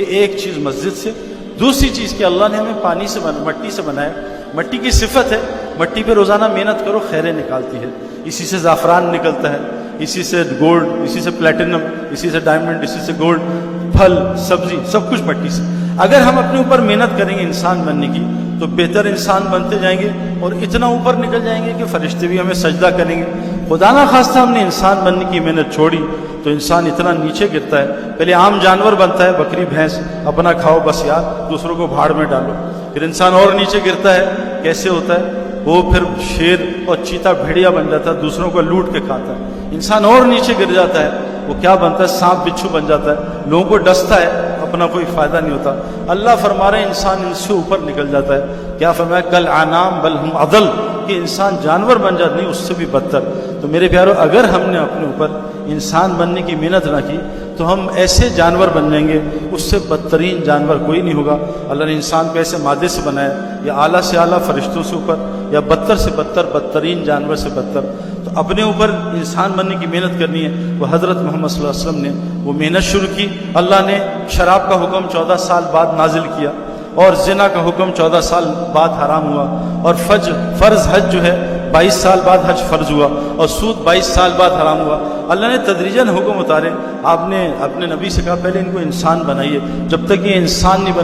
یہ ایک چیز مسجد سے. دوسری چیز کہ اللہ نے ہمیں پانی سے مٹی سے بنایا. مٹی کی صفت ہے, مٹی پہ روزانہ محنت کرو خیریں نکالتی ہے. اسی سے زعفران نکلتا ہے, اسی سے گولڈ, اسی سے پلیٹینم, اسی سے ڈائمنڈ, اسی سے گولڈ, پھل سبزی سب کچھ مٹی سے. اگر ہم اپنے اوپر محنت کریں گے انسان بننے کی تو بہتر انسان بنتے جائیں گے اور اتنا اوپر نکل جائیں گے کہ فرشتے بھی ہمیں سجدہ کریں گے. خدا نہ خواستہ ہم نے انسان بننے کی محنت چھوڑی تو انسان اتنا نیچے گرتا ہے. پہلے عام جانور بنتا ہے, بکری بھینس, اپنا کھاؤ بس یار, دوسروں کو بھاڑ میں ڈالو. پھر انسان اور نیچے گرتا ہے. کیسے ہوتا ہے وہ؟ پھر شیر اور چیتا بھیڑیا بن جاتا ہے, دوسروں کو لوٹ کے کھاتا ہے. انسان اور نیچے گر جاتا ہے, وہ کیا بنتا ہے؟ سانپ بچھو بن جاتا ہے, لوگوں کو ڈستا ہے, اپنا کوئی فائدہ نہیں ہوتا. اللہ فرما رہے ہیں انسان ان سے اوپر نکل جاتا ہے. کیا فرمایا؟ کل انعام بل ہم اضل, کہ انسان جانور بن جاتا, نہیں اس سے بھی بدتر. تو میرے پیارو, اگر ہم نے اپنے اوپر انسان بننے کی محنت نہ کی تو ہم ایسے جانور بن جائیں گے, اس سے بدترین جانور کوئی نہیں ہوگا. اللہ نے انسان کو ایسے مادے سے بنایا, یا اعلیٰ سے اعلیٰ فرشتوں سے اوپر, یا بدتر سے بدتر بدترین جانور سے بدتر. تو اپنے اوپر انسان بننے کی محنت کرنی ہے. وہ حضرت محمد صلی اللہ علیہ وسلم نے وہ محنت شروع کی. اللہ نے شراب کا حکم 14 سال بعد نازل کیا, اور زنا کا حکم 14 سال بعد حرام ہوا, اور فرض حج جو ہے 22 سال بعد حج فرض ہوا, اور سود 22 سال بعد حرام ہوا. اللہ نے تدریجاً حکم اتارے. آپ نے اپنے نبی سے کہا پہلے ان کو انسان بنائیے, جب تک یہ انسان نہیں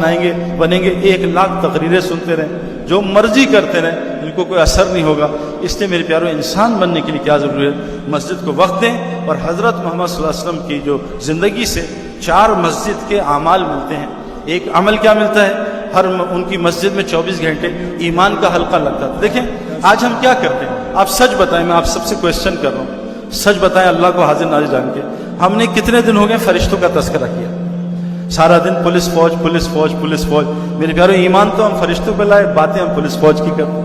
بنیں گے 1 لاکھ تقریریں سنتے رہیں, جو مرضی کرتے رہیں, ان کو کوئی اثر نہیں ہوگا. اس لیے میرے پیارو, انسان بننے کے لیے کیا ضروری ہے؟ مسجد کو وقت دیں. اور حضرت محمد صلی اللہ علیہ وسلم کی جو زندگی سے 4 مسجد کے اعمال ملتے ہیں. ایک عمل کیا ملتا ہے؟ ان کی مسجد میں 24 گھنٹے ایمان کا حلقہ لگتا تھا. دیکھیں آج ہم کیا کرتے ہیں, آپ سچ بتائیں, میں آپ سب سے کوشچن کر رہا ہوں, سچ بتائیں اللہ کو حاضر ناظر جان کے, ہم نے کتنے دن ہو گئے فرشتوں کا تذکرہ کیا؟ سارا دن پولیس فوج پولیس فوج پولیس فوج. میرے پیارو, ایمان تو ہم فرشتوں پہ لائے, باتیں ہم پولیس فوج کی کرتے.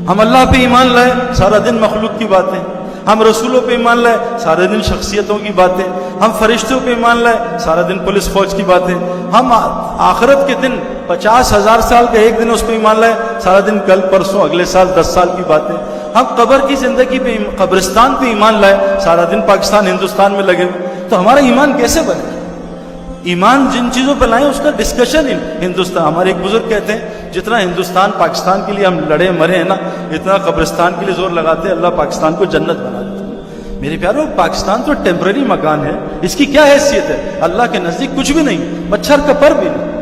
ہم اللہ پہ ایمان لائے, سارا دن مخلوق کی باتیں. ہم رسولوں پہ ایمان لائے, سارے دن شخصیتوں کی باتیں. ہم فرشتوں پہ ایمان لائے, سارا دن پولیس فوج کی باتیں. ہم آخرت کے دن 50,000 سال کا ایک دن اس پہ ایمان لائے, سارا دن کل پرسوں اگلے سال 10 سال کی باتیں. ہم قبر کی زندگی پہ قبرستان پہ ایمان لائے, سارا دن پاکستان ہندوستان میں لگے. تو ہمارا ایمان کیسے بنے؟ ایمان جن چیزوں پہ لائیں اس کا ڈسکشن ہندوستان. ہمارے ایک بزرگ کہتے ہیں جتنا ہندوستان پاکستان کے لیے ہم لڑے مرے ہیں نا, اتنا قبرستان کے لیے زور لگاتے ہیں, اللہ پاکستان کو جنت بنا دیتا ہے. میرے پیارو, پاکستان تو ٹیمپرری مکان ہے, اس کی کیا حیثیت ہے؟ اللہ کے نزدیک کچھ بھی نہیں, مچھر کا پر بھی نہیں.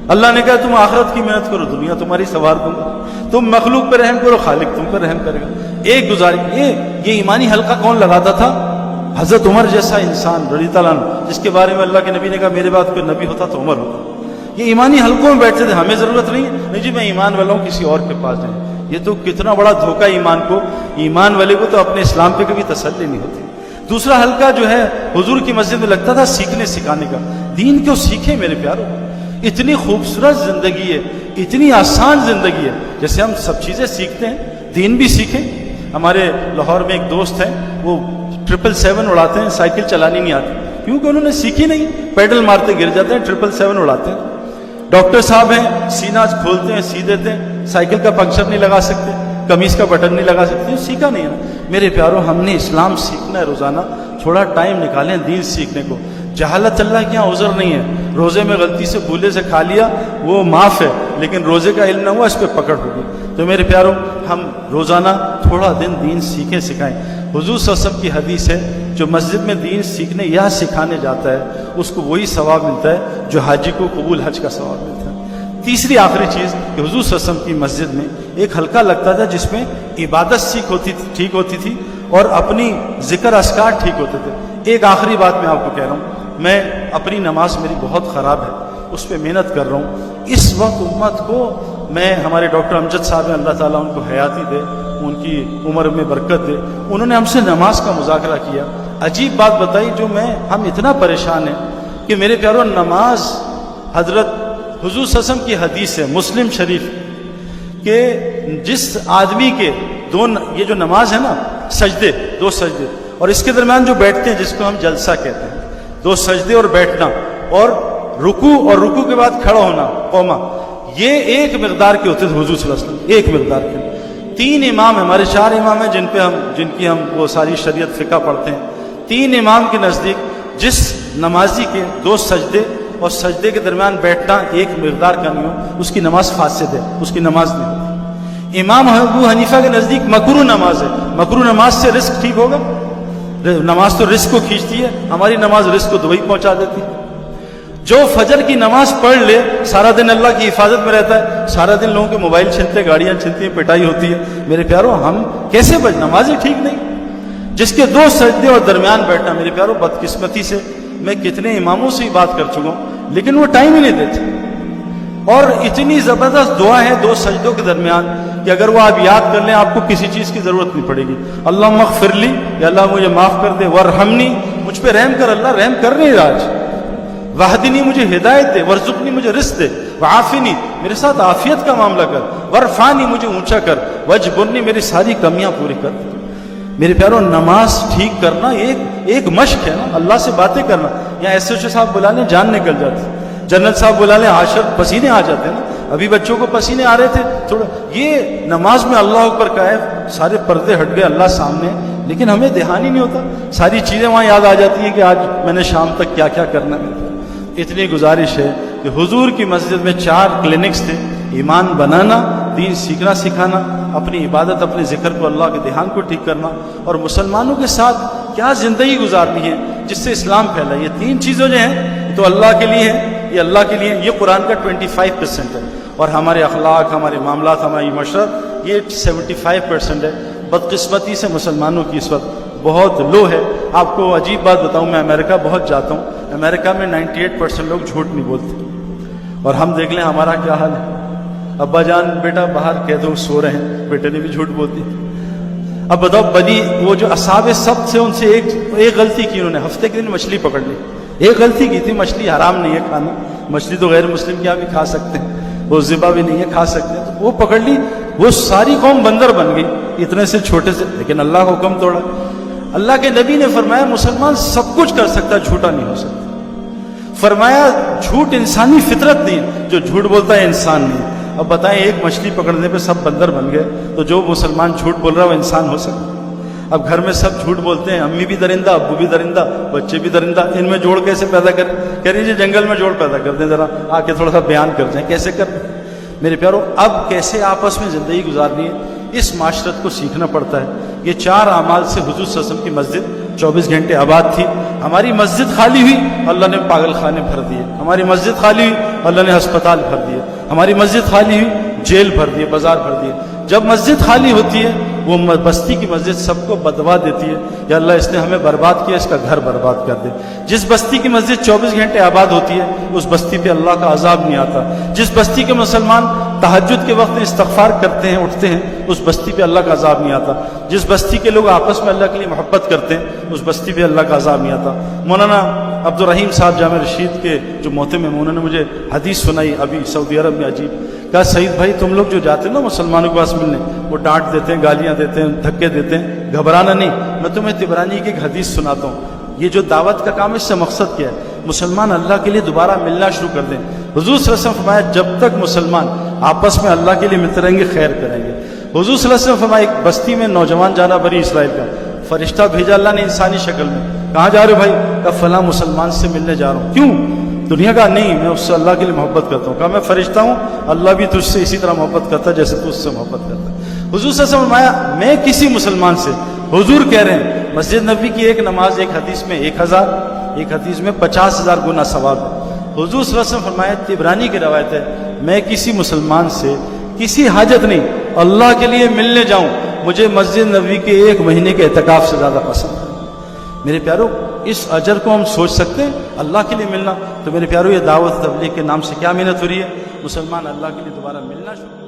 اللہ نے کہا تم آخرت کی محنت کرو, دنیا تمہاری سوار دوں گا. تم مخلوق پہ رحم کرو, خالق تم پہ رحم کرے گا. ایک گزارش, یہ ایمانی حلقہ کون لگاتا تھا؟ حضرت عمر جیسا انسان رضی اللہ عنہ, جس کے بارے میں اللہ کے نبی نے کہا میرے بعد کوئی نبی ہوتا تو عمر ہوتا. یہ ایمانی حلقوں میں بیٹھتے تھے. ہمیں ضرورت نہیں جی میں ایمان والا ہوں, کسی اور کے پاس جائیں. یہ تو کتنا بڑا دھوکہ ایمان کو. ایمان والے کو تو اپنے اسلام پہ کبھی تسلی نہیں ہوتی. دوسرا حلقہ جو ہے حضور کی مسجد میں لگتا تھا سیکھنے سکھانے کا. دین کیوں سیکھیں میرے پیارو؟ اتنی خوبصورت زندگی ہے, اتنی آسان زندگی ہے. جیسے ہم سب چیزیں سیکھتے ہیں, دین بھی سیکھیں. ہمارے لاہور میں ایک دوست ہیں, وہ 777 اڑاتے ہیں, سائیکل چلانی نہیں آتی کیونکہ انہوں نے سیکھی نہیں, پیڈل مارتے گر جاتے ہیں, 777 اڑاتے ہیں. ڈاکٹر صاحب ہیں, سینہ کھولتے ہیں سی دیتے ہیں, سائیکل کا پنکچر نہیں لگا سکتے, قمیص کا بٹن نہیں لگا سکتے, سیکھا نہیں ہے. میرے پیاروں, ہم نے اسلام سیکھنا ہے روزانہ. تھوڑا ٹائم نکالیں دین سیکھنے کو. جہالت اللہ کے یہاں عذر نہیں ہے. روزے میں غلطی سے بھولے سے کھا لیا وہ معاف ہے, لیکن روزے کا علم نہ ہوا اس پہ پکڑ ہوگی. تو میرے پیاروں, ہم روزانہ تھوڑا دین سیکھیں سکھائیں. حضور صلی اللہ علیہ وسلم کی حدیث ہے, جو مسجد میں دین سیکھنے یا سکھانے جاتا ہے اس کو وہی ثواب ملتا ہے جو حاجی کو قبول حج کا ثواب ملتا ہے. تیسری آخری چیز کہ حضور صلی اللہ علیہ وسلم کی مسجد میں ایک حلقہ لگتا تھا جس میں عبادت ٹھیک ہوتی تھی اور اپنی ذکر اذکار ٹھیک ہوتے تھے. ایک آخری بات میں آپ کو کہہ رہا ہوں, میں اپنی نماز میری بہت خراب ہے, اس پہ محنت کر رہا ہوں. اس وقت امت کو میں, ہمارے ڈاکٹر امجد صاحب ہیں, اللہ تعالیٰ ان کو حیاتی دے, ان کی عمر میں برکت دے, انہوں نے ہم سے نماز کا مذاکرہ کیا. عجیب بات بتائی جو ہم اتنا پریشان ہیں کہ میرے پیاروں, نماز حضرت حضور صلی اللہ علیہ وسلم کی حدیث ہے مسلم شریف کہ جس آدمی کے یہ جو نماز ہے نا, سجدے 2 سجدے اور اس کے درمیان جو بیٹھتے ہیں جس کو ہم جلسہ کہتے ہیں, 2 سجدے اور بیٹھنا, اور رکوع کے بعد کھڑا ہونا قوما, یہ ایک مقدار کے ہوتے تھے حضور صلی اللہ علیہ وسلم, ایک مقدار کے. 3 امام, ہمارے 4 امام ہیں جن کی ہم وہ ساری شریعت فقہ پڑھتے ہیں. 3 امام کے نزدیک جس نمازی کے 2 سجدے اور سجدے کے درمیان بیٹھنا ایک مقدار کا نہیں ہو، اس کی نماز فاسد ہے، اس کی نماز نہیں ہوتی۔ امام ابو حنیفہ کے نزدیک مکروہ نماز ہے، مکروہ نماز سے رزق ٹھیک ہوگا؟ نماز تو رزق کو کھینچتی ہے، ہماری نماز رزق کو دبئی پہنچا دیتی ہے۔ جو فجر کی نماز پڑھ لے سارا دن اللہ کی حفاظت میں رہتا ہے، سارا دن لوگوں کے موبائل چھنتے، گاڑیاں چھنتی ہیں، پٹائی ہوتی ہے۔ میرے پیارو ہم کیسے نمازیں ٹھیک نہیں؟ جس کے 2 سجدے اور درمیان بیٹھنا، میرے پیارو بدقسمتی سے میں کتنے اماموں سے ہی بات کر چکا ہوں، لیکن وہ ٹائم ہی نہیں دیتے۔ اور اتنی زبردست دعا ہے 2 سجدوں کے درمیان کہ اگر وہ آپ یاد کر لیں آپ کو کسی چیز کی ضرورت نہیں پڑے گی۔ اللہم اغفر لی، یا اللہ مجھے معاف کر دے، ورحمنی، مجھ پہ رحم کر، اللہ رحم کر نہیں رہا آج، وحدنی، مجھے ہدایت دے، ورزقنی، مجھے رزق دے، وعافنی، میرے ساتھ عافیت کا معاملہ کر، ورفعنی، مجھے اونچا کر، وجبرنی، میری ساری کمیاں پوری کر۔ میرے پیارو نماز ٹھیک کرنا ایک مشق ہے نا، اللہ سے باتیں کرنا۔ یہاں ایس ایچ او صاحب بلا لیں جان نکل جاتی، جنرل صاحب بلا لیں عاشر پسینے آ جاتے ہیں نا، ابھی بچوں کو پسینے آ رہے تھے تھوڑا۔ یہ نماز میں اللہ اکبر کا ہے، سارے پردے ہٹ گئے، اللہ سامنے، لیکن ہمیں دھیان ہی نہیں ہوتا، ساری چیزیں وہاں یاد آ جاتی ہیں کہ آج میں نے شام تک کیا کیا کرنا ہے۔ اتنی گزارش ہے کہ حضور کی مسجد میں 4 کلینکس تھے، ایمان بنانا، دین سیکھنا سکھانا، اپنی عبادت، اپنے ذکر کو، اللہ کے دھیان کو ٹھیک کرنا، اور مسلمانوں کے ساتھ کیا زندگی گزارنی ہے جس سے اسلام پھیلا۔ یہ 3 چیزیں جو ہیں تو اللہ کے لیے ہیں، یہ اللہ کے لیے، یہ قرآن کا 25% ہے، اور ہمارے اخلاق، ہمارے معاملات، ہماری معاشرت، یہ 75% ہے۔ بدقسمتی سے مسلمانوں کی اس وقت بہت لو ہے۔ آپ کو عجیب بات بتاؤں، میں امریکہ بہت جاتا ہوں، امریکہ میں 98% لوگ جھوٹ نہیں بولتے، اور ہم دیکھ لیں ہمارا کیا حال ہے۔ ابا جان بیٹا باہر کہہ دو سو رہے ہیں، بیٹے نے بھی جھوٹ بول دی۔ اب بتاؤ بدی، وہ جو اصحاب سبت سے ان سے ایک غلطی کی، انہوں نے ہفتے کے دن مچھلی پکڑ لی، ایک غلطی کی تھی، مچھلی حرام نہیں ہے کھانا، مچھلی تو غیر مسلم کیا بھی کھا سکتے ہیں، وہ ذبح بھی نہیں ہے، کھا سکتے ہیں، تو وہ پکڑ لی، وہ ساری قوم بندر بن گئی اتنے سے چھوٹے سے، لیکن اللہ کا حکم توڑا۔ اللہ کے نبی نے فرمایا مسلمان سب کچھ کر سکتا، جھوٹا نہیں ہو سکتا۔ فرمایا جھوٹ انسانی فطرت نہیں، جو جھوٹ بولتا ہے انسان نہیں۔ اب بتائیں ایک مچھلی پکڑنے پہ سب بندر بن گئے، تو جو مسلمان جھوٹ بول رہا ہے وہ انسان ہو سکتا؟ اب گھر میں سب جھوٹ بولتے ہیں، امی بھی درندہ، ابو بھی درندہ، بچے بھی درندہ، ان میں جوڑ کیسے پیدا کریں؟ کہہ رہی جی جنگل میں جوڑ پیدا کر دیں، ذرا آ کے تھوڑا سا بیان کر دیں کیسے کر دیں۔ میرے پیارو اب کیسے آپس میں زندگی گزارنی ہے، اس معاشرت کو سیکھنا پڑتا ہے۔ یہ 4 اعمال سے حضور صلی اللہ علیہ وسلم کی مسجد 24 گھنٹے آباد تھی۔ ہماری مسجد خالی ہوئی، اللہ نے پاگل خانے بھر دیے، ہماری مسجد خالی ہوئی، اللہ نے ہسپتال بھر دیے، ہماری مسجد خالی ہوئی، جیل بھر دیے، بازار بھر دیے۔ جب مسجد خالی ہوتی ہے وہ بستی کی مسجد سب کو بدوا دیتی ہے، یا اللہ اس نے ہمیں برباد کیا، اس کا گھر برباد کر دے۔ جس بستی کی مسجد 24 گھنٹے آباد ہوتی ہے اس بستی پہ اللہ کا عذاب نہیں آتا۔ جس بستی کے مسلمان تہجد کے وقت میں استغفار کرتے ہیں، اٹھتے ہیں، اس بستی پہ اللہ کا عذاب نہیں آتا۔ جس بستی کے لوگ آپس میں اللہ کے لیے محبت کرتے ہیں اس بستی پہ اللہ کا عذاب نہیں آتا۔ مولانا عبدالرحیم صاحب جامع رشید کے جو محتم ہیں، انہوں نے مجھے حدیث سنائی ابھی سعودی عرب میں، عجیب، کہا سعید بھائی تم لوگ جو جاتے ہیں نا مسلمانوں کے پاس ملنے، وہ ڈانٹ دیتے ہیں، گالیاں دیتے ہیں، دھکے دیتے ہیں، گھبرانا نہیں، میں تمہیں طبرانی کی ایک حدیث سناتا ہوں۔ یہ جو دعوت کا کام ہے اس سے مقصد کیا ہے؟ مسلمان اللہ کے لیے دوبارہ ملنا شروع کر دیں۔ حضور صلی اللہ علیہ وسلم فرمایا جب تک مسلمان آپس میں اللہ کے لیے ملتے رہیں گے خیر کریں گے۔ حضور صلی اللہ علیہ وسلم فرمایا ایک بستی میں نوجوان جانا بنی اسرائیل کا، فرشتہ بھیجا اللہ نے انسانی شکل میں، کہاں جا رہے ہو بھائی؟ کہا فلاں مسلمان سے ملنے جا رہا ہوں۔ کیوں؟ دنیا کا نہیں، میں اس سے اللہ کے لیے محبت کرتا ہوں۔ کہا میں فرشتہ ہوں، اللہ بھی تجھ سے اسی طرح محبت کرتا ہے جیسے تو اس سے محبت کرتا ہے۔ حضور صلی اللہ علیہ وسلم فرمایا میں کسی مسلمان سے، حضور کہہ رہے ہیں مسجد نبوی کی ایک نماز ایک حدیث میں 1000، ایک حدیث میں 50,000 گنا ثواب ہے۔ حضور صلی اللہ علیہ وسلم فرمایا، طبرانی کی روایت ہے، میں کسی مسلمان سے کسی حاجت نہیں اللہ کے لیے ملنے جاؤں، مجھے مسجد نبوی کے 1 مہینے کے اعتکاف سے زیادہ پسند ہے۔ میرے پیارو اس اجر کو ہم سوچ سکتے ہیں، اللہ کے لیے ملنا؟ تو میرے پیارو یہ دعوت تبلیغ کے نام سے کیا محنت ہو رہی ہے؟ مسلمان اللہ کے لیے دوبارہ ملنا شروع